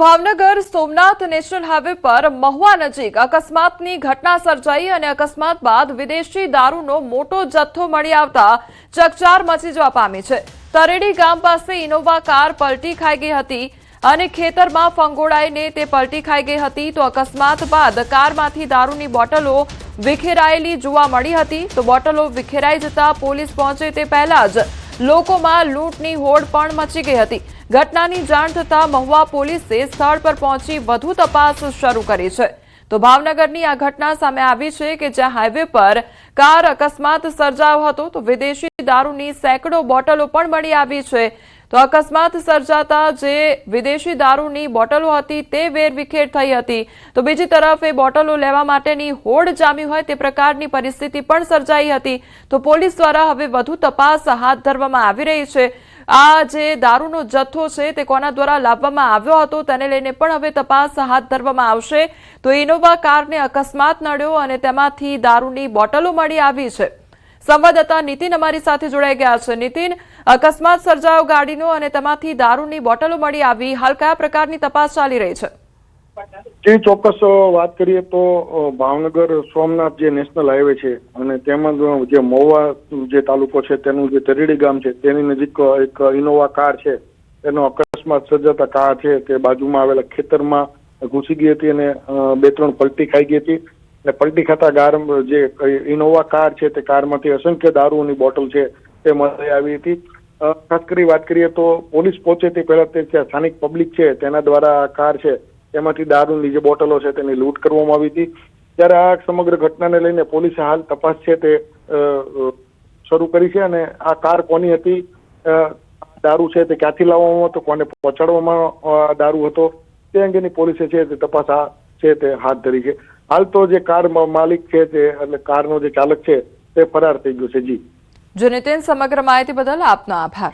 Bhavnagar Somnath national highway પર મહુવા નજીક અકસ્માતની ઘટના સર્જાઈ અને અકસ્માત બાદ વિદેશી દારૂનો મોટો જથ્થો મળી આવતા ચકચાર મચી જવા પામી છે। તરેડી ગામ પાસે ઇનોવા કાર પલટી ખાઈ ગઈ હતી અને ખેતરમાં ફંગોળાઈને તે પલટી ખાઈ ગઈ હતી તો અકસ્માત બાદ કારમાંથી દારૂની બોટલો વિખેરાયેલી જોવા મળી હતી તો બોટલો વિખેરાઈ જતા પોલીસ પહોંચે તે પહેલા જ લોકોમાં લૂંટની હોડ પણ મચી ગઈ હતી। ઘટનાની જાણ થતાં મહુવા પોલીસે સ્થળ પર પહોંચી વધુ તપાસ શરૂ કરી છે। તો ભાવનગરની આ ઘટના સામે આવી છે કે જ્યાં હાઈવે પર કાર અકસ્માત સર્જાયો હતો તો વિદેશી દારૂની સેંકડો બોટલો પણ મળી આવી છે। તો અકસ્માત સર્જાતા જે વિદેશી દારૂની બોટલો હતી તે વેરવિખેર થઈ હતી તો બીજી તરફ એ બોટલો લેવા માટેની હોડ જામી હોય તે પ્રકારની પરિસ્થિતિ પણ સર્જાઈ હતી। તો પોલીસ દ્વારા હવે વધુ તપાસ હાથ ધરવામાં આવી રહી છે। આ જે દારૂનો જથ્થો છે તે કોના દ્વારા લાવવામાં આવ્યો હતો તેને લઈને પણ હવે તપાસ હાથ ધરવામાં આવશે। તો ઇનોવા કારને અકસ્માત નડ્યો અને તેમાંથી દારૂની બોટલો મળી આવી છે। સંવાદદાતા નીતિન અમારી સાથે જોડાઈ ગયા છે। નીતિન, અકસ્માત સર્જાયો ગાડીનો અને તેમાંથી દારૂની બોટલો મળી આવી, હાલ કયા પ્રકારની તપાસ ચાલી રહી છે? જે ચોક્કસ વાત કરીએ તો ભાવનગર સોમનાથ જે નેશનલ હાઈવે છે અને તેમાં જે મહુવા જે તાલુકો છે તેનું જે તરેડી ગામ છે તેની નજીક એક ઇનોવા કાર છે તેનો અકસ્માત સર્જાતા કાર છે તે બાજુમાં આવેલા ખેતરમાં ઘૂસી ગઈ હતી અને 2-3 પલટી ખાઈ ગઈ હતી અને પલટી ખાતા જે ઇનોવા કાર છે તે કારમાંથી અસંખ્ય દારૂની બોટલ છે તે મળી આવી હતી। ખાસ કરી વાત કરીએ તો પોલીસ પહોંચે તે પહેલા તે સ્થાનિક પબ્લિક છે તેના દ્વારા આ કાર છે તેમાંથી દારૂની જે બોટલો છે તેની લૂંટ કરવામાં આવી હતી। ત્યારે આ સમગ્ર ઘટનાને લઈને પોલીસે હાલ તપાસ છે તે શરૂ કરી છે અને આ કાર કોની હતી, દારૂ છે તે ક્યાંથી લાવવામાં હતો, કોને પહોંચાડવામાં દારૂ હતો તે અંગેની પોલીસે છે તે તપાસ છે તે હાથ ધરી છે। હાલ તો જે કાર માલિક છે તે એટલે કારનો જે ચાલક છે તે ફરાર થઈ ગયો છે। જી જો નીતિન, સમગ્ર માહિતી બદલ આપનો આભાર।